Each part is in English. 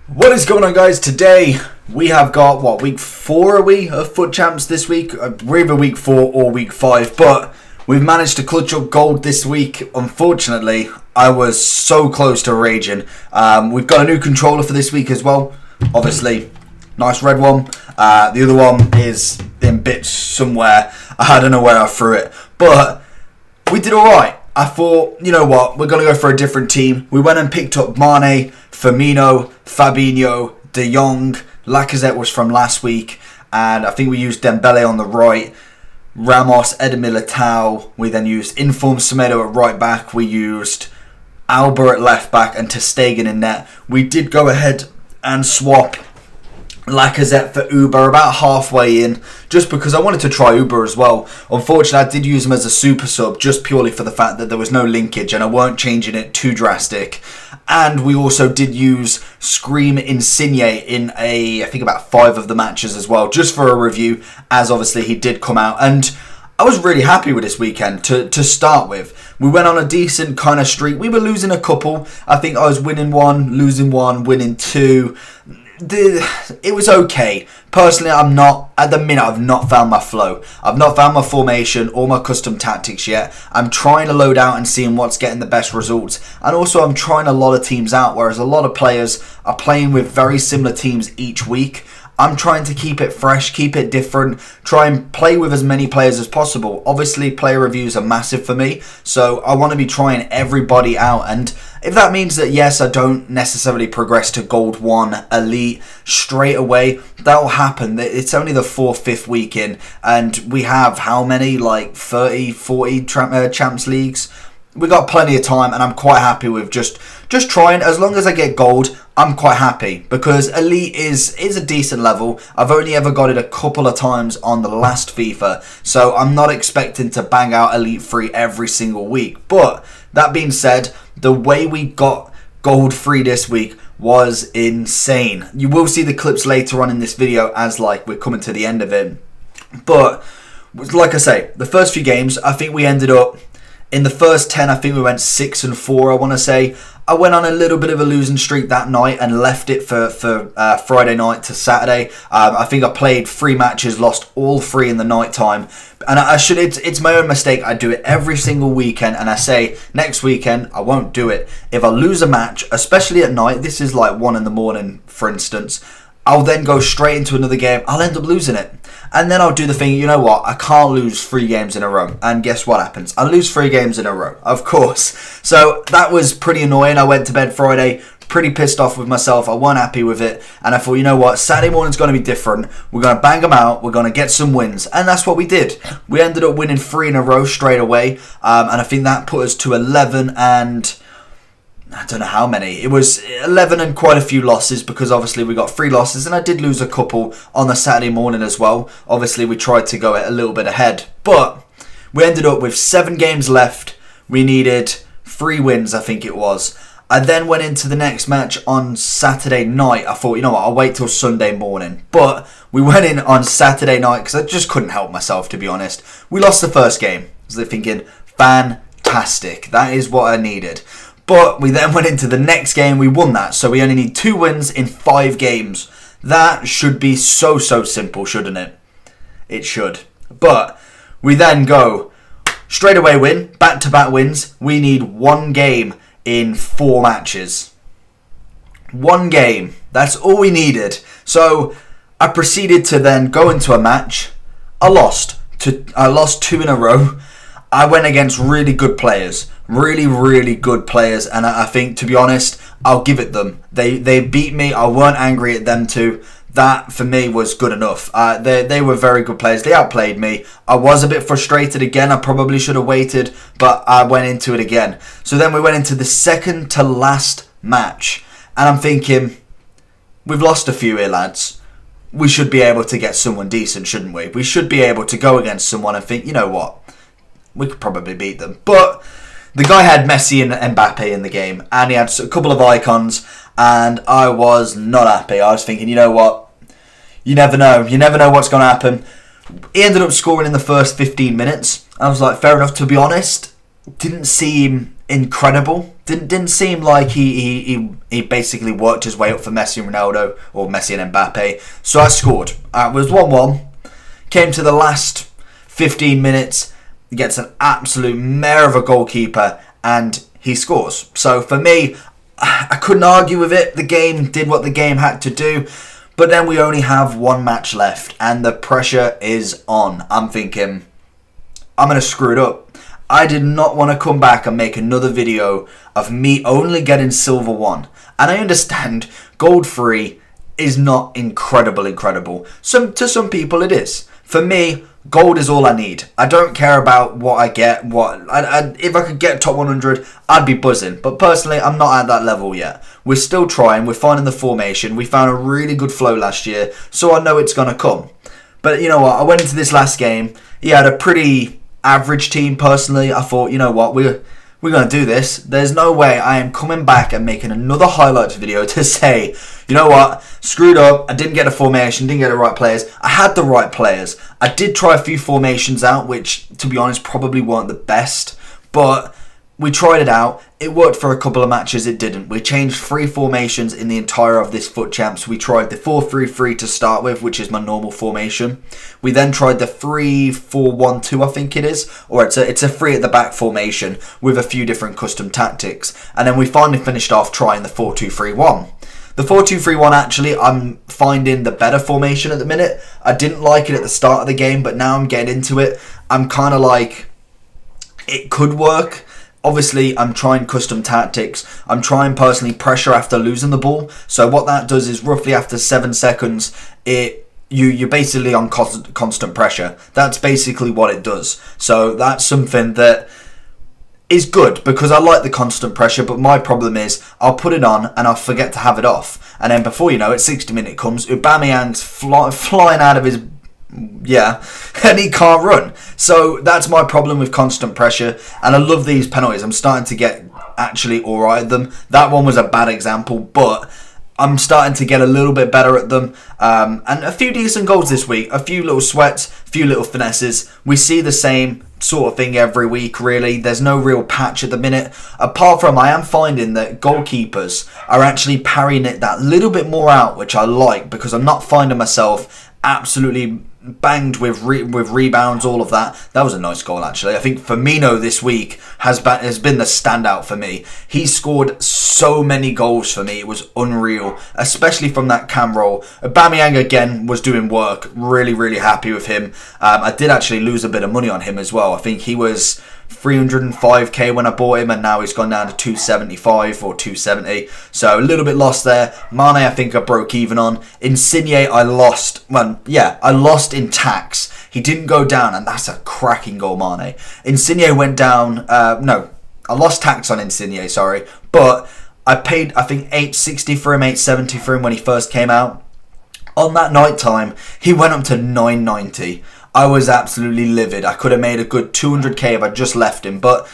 What is going on, guys? Today we have got, what, week 4 are we of Foot Champs this week? We're either week 4 or week 5, but we've managed to clutch up gold this week. Unfortunately, I was so close to raging. We've got a new controller for this week as well. Obviously, nice red one. The other one is in bits somewhere. I don't know where I threw it, but we did alright. I thought, you know what, we're going to go for a different team. We went and picked up Mane, Firmino, Fabinho, De Jong, Lacazette was from last week, and I think we used Dembele on the right, Ramos, Eder Militao. We then used Inform Semedo at right back. We used Alba at left back and Ter Stegen in net. We did go ahead and swap Lacazette for Uber about halfway in, just because I wanted to try Uber as well. Unfortunately, I did use him as a super sub just purely for the fact that there was no linkage and I weren't changing it too drastic. And we also did use Scream Insigne in I think about 5 of the matches as well, just for a review, as obviously he did come out. And I was really happy with this weekend to start with. We went on a decent kind of streak. We were losing a couple. I think I was winning 1, losing 1, winning 2. It was okay. Personally, at the minute, I've not found my flow. I've not found my formation or my custom tactics yet. I'm trying to load out and seeing what's getting the best results. And also, I'm trying a lot of teams out, whereas a lot of players are playing with very similar teams each week. I'm trying to keep it fresh, keep it different, try and play with as many players as possible. Obviously, player reviews are massive for me, so I want to be trying everybody out. And if that means that, yes, I don't necessarily progress to Gold 1 Elite straight away, that will happen. It's only the 4th, 5th week in, and we have how many, like 30, 40 Champs Leagues? We got plenty of time, and I'm quite happy with just trying. As long as I get gold, I'm quite happy, because Elite is a decent level. I've only ever got it a couple of times on the last FIFA, so I'm not expecting to bang out Elite 3 every single week. But that being said, the way we got gold 3 this week was insane. You will see the clips later on in this video as like we're coming to the end of it. But like I say, the first few games, I think we ended up in the first 10, I think we went 6-4, I want to say. I went on a little bit of a losing streak that night and left it for Friday night to Saturday. I think I played 3 matches, lost all 3 in the night time. And it's my own mistake. I do it every single weekend, and I say next weekend I won't do it. If I lose a match, especially at night, this is like 1 in the morning, for instance, I'll then go straight into another game. I'll end up losing it. And then I'll do the thing, you know what, I can't lose 3 games in a row. And guess what happens? I lose 3 games in a row, of course. So that was pretty annoying. I went to bed Friday pretty pissed off with myself. I wasn't happy with it. And I thought, you know what, Saturday morning's going to be different. We're going to bang them out. We're going to get some wins. And that's what we did. We ended up winning 3 in a row straight away. And I think that put us to 11 and I don't know how many. It was 11 and quite a few losses, because obviously we got 3 losses and I did lose a couple on the Saturday morning as well. Obviously we tried to go a little bit ahead, but we ended up with 7 games left. We needed 3 wins, I think it was. I then went into the next match on Saturday night. I thought, you know what, I'll wait till Sunday morning. But we went in on Saturday night because I just couldn't help myself, to be honest. We lost the first game. I was thinking, fantastic. That is what I needed. But we then went into the next game, we won that. So we only need 2 wins in 5 games. That should be so simple, shouldn't it? It should. But we then go straight away win, back-to-back wins. We need 1 game in 4 matches. 1 game. That's all we needed. So I proceeded to then go into a match. I lost 2 in a row. I went against really good players. Really good players, and I think, to be honest, I'll give it them. They beat me. I weren't angry at them too. That for me was good enough. They were very good players. They outplayed me. I was a bit frustrated again. I probably should have waited, but I went into it again. So then we went into the second to last match, and I'm thinking, we've lost a few here, lads. We should be able to get someone decent, shouldn't we? We should be able to go against someone and think, you know what, we could probably beat them. But the guy had Messi and Mbappe in the game, and he had a couple of icons, and I was not happy. I was thinking, you know what, you never know. You never know what's going to happen. He ended up scoring in the first 15 minutes. I was like, fair enough. To be honest, didn't seem incredible. Didn't seem like he basically worked his way up for Messi and Ronaldo, or Messi and Mbappe. So I scored. It was 1-1. Came to the last 15 minutes, gets an absolute mare of a goalkeeper, and he scores. So for me, I couldn't argue with it. The game did what the game had to do. But then we only have one match left, and the pressure is on. I'm thinking, I'm going to screw it up. I did not want to come back and make another video of me only getting silver 1. And I understand gold 3 is not incredible. To some people it is. For me, gold is all I need. I don't care about what I get. If I could get top 100, I'd be buzzing. But personally, I'm not at that level yet. We're still trying. We're finding the formation. We found a really good flow last year, so I know it's going to come. But you know what? I went into this last game. He had a pretty average team. Personally, I thought, you know what? We're going to do this. There's no way I am coming back and making another highlights video to say, you know what, screwed up, I didn't get a formation, didn't get the right players. I had the right players. I did try a few formations out, which, to be honest, probably weren't the best, but we tried it out. It worked for a couple of matches, it didn't. We changed 3 formations in the entire of this FUT Champs. We tried the 4-3-3 to start with, which is my normal formation. We then tried the 3-4-1-2, I think it is, or it's a 3 at the back formation with a few different custom tactics. And then we finally finished off trying the 4-2-3-1. The 4-2-3-1, actually, I'm finding the better formation at the minute. I didn't like it at the start of the game, but now I'm getting into it. I'm kind of like, it could work. Obviously, I'm trying custom tactics. I'm trying personally pressure after losing the ball. So what that does is roughly after 7 seconds, you're basically on constant pressure. That's basically what it does. So that's something that is good because I like the constant pressure, but my problem is I'll put it on and I'll forget to have it off. And then before you know it, 60-minute comes, Aubameyang's flying out of his... yeah, and he can't run. So that's my problem with constant pressure, and I love these penalties. I'm starting to get actually alright at them. That one was a bad example, but I'm starting to get a little bit better at them. And a few decent goals this week, a few little sweats, a few little finesses. We see the same sort of thing every week, really. There's no real patch at the minute, apart from I am finding that goalkeepers are actually parrying it that little bit more out, which I like, because I'm not finding myself absolutely banged with rebounds, all of that. That was a nice goal, actually. I think Firmino this week has been the standout for me. He scored so many goals for me. It was unreal, especially from that cam roll. Aubameyang again was doing work. Really happy with him. I did actually lose a bit of money on him as well. I think he was 305k when I bought him, and now he's gone down to 275 or 270. So a little bit lost there. Mane, I think I broke even on. Insigne, I lost. Well, yeah, I lost in tax. He didn't go down, and that's a cracking goal, Mane. Insigne went down. No, I lost tax on Insigne, sorry, but I paid, I think, 860 for him, 870 for him when he first came out. On that night time, he went up to 990. I was absolutely livid. I could have made a good 200k if I just left him, but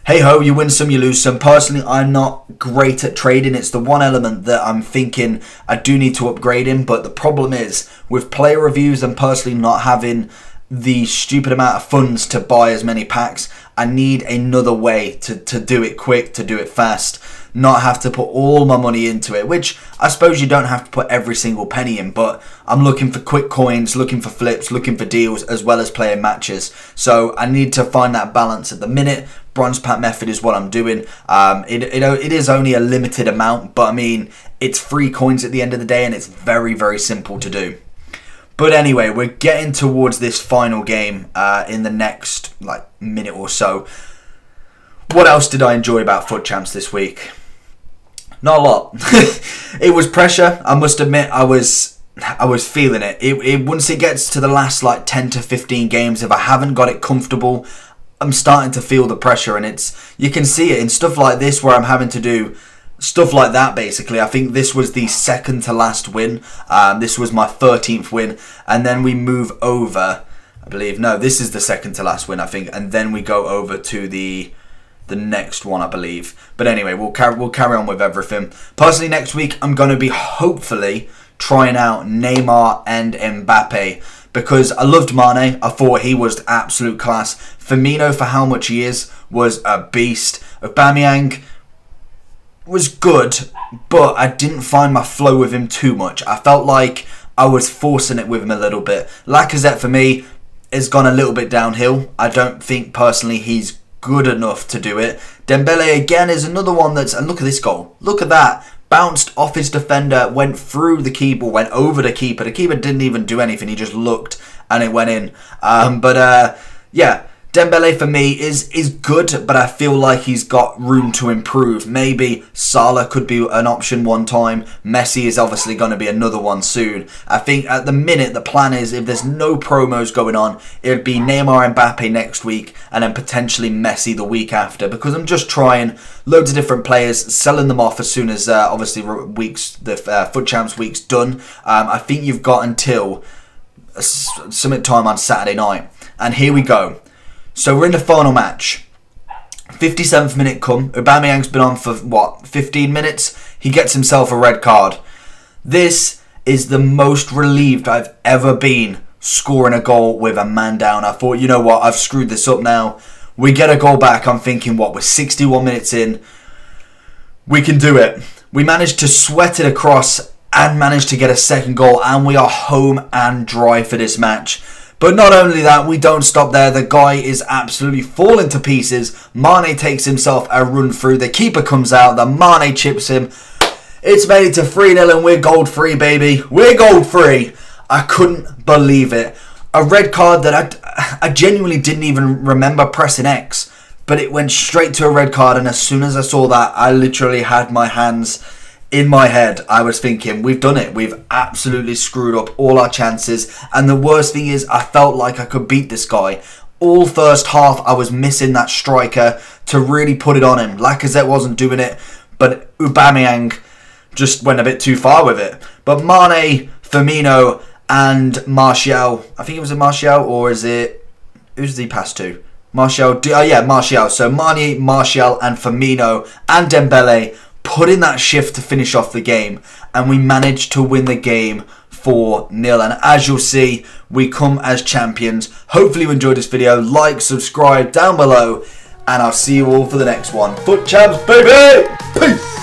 hey ho, you win some, you lose some. Personally, I'm not great at trading. It's the one element that I'm thinking I do need to upgrade in, but the problem is with player reviews and personally not having the stupid amount of funds to buy as many packs, I need another way to do it quick, to do it fast, not have to put all my money into it, which I suppose you don't have to put every single penny in, but I'm looking for quick coins, looking for flips, looking for deals, as well as playing matches. So I need to find that balance at the minute. Bronze pack method is what I'm doing. It is only a limited amount, but I mean, it's free coins at the end of the day, and it's very simple to do. But anyway, we're getting towards this final game in the next minute or so. What else did I enjoy about FUT Champs this week? Not a lot. It was pressure. I must admit, I was feeling it. Once it gets to the last 10 to 15 games, if I haven't got it comfortable, I'm starting to feel the pressure, and you can see it in stuff like this where I'm having to do stuff like that. Basically, I think this was the second to last win. This was my 13th win, and then we move over. I believe this is the second to last win, I think, and then we go over to the next one, I believe. But anyway, we'll carry on with everything. Personally, next week I'm going to be hopefully trying out Neymar and Mbappe, because I loved Mane. I thought he was absolute class. Firmino, for how much he is, was a beast. Aubameyang was good, but I didn't find my flow with him too much. I felt like I was forcing it with him a little bit. Lacazette, for me, has gone a little bit downhill. I don't think, personally, he's good enough to do it. Dembele, again, is another one that's... And look at this goal. Look at that. Bounced off his defender, went through the keeper, went over the keeper. The keeper didn't even do anything. He just looked and it went in. Yeah, Dembele for me is good, but I feel like he's got room to improve. Maybe Salah could be an option one time. Messi is obviously going to be another one soon. I think at the minute the plan is, if there's no promos going on, it would be Neymar and Mbappe next week and then potentially Messi the week after, because I'm just trying loads of different players, selling them off as soon as obviously the Foot Champs week's done. I think you've got until summit time on Saturday night, and here we go. So we're in the final match. 57th minute come. Aubameyang's been on for, what, 15 minutes? He gets himself a red card. This is the most relieved I've ever been scoring a goal with a man down. I thought, you know what, I've screwed this up now. We get a goal back. I'm thinking, what, we're 61 minutes in. We can do it. We managed to sweat it across and managed to get a second goal. And we are home and dry for this match. But not only that, we don't stop there. The guy is absolutely falling to pieces. Mane takes himself a run through. The keeper comes out. The Mane chips him. It's made it to 3-0 and we're gold free, baby. We're gold free. I couldn't believe it. A red card that I genuinely didn't even remember pressing X. But it went straight to a red card, and as soon as I saw that, I literally had my hands in my head. I was thinking, we've done it. We've absolutely screwed up all our chances. And the worst thing is, I felt like I could beat this guy. All first half, I was missing that striker to really put it on him. Lacazette wasn't doing it, but Aubameyang just went a bit too far with it. But Mane, Firmino, and Martial, I think it was a Martial, or is it... Who's he passed to? Martial, oh yeah, Martial. So Mane, Martial, and Firmino, and Dembele put in that shift to finish off the game, and we managed to win the game 4-0. And as you'll see, we come as champions. Hopefully you enjoyed this video. Like, subscribe down below, and I'll see you all for the next one. Foot Champs, baby! Peace!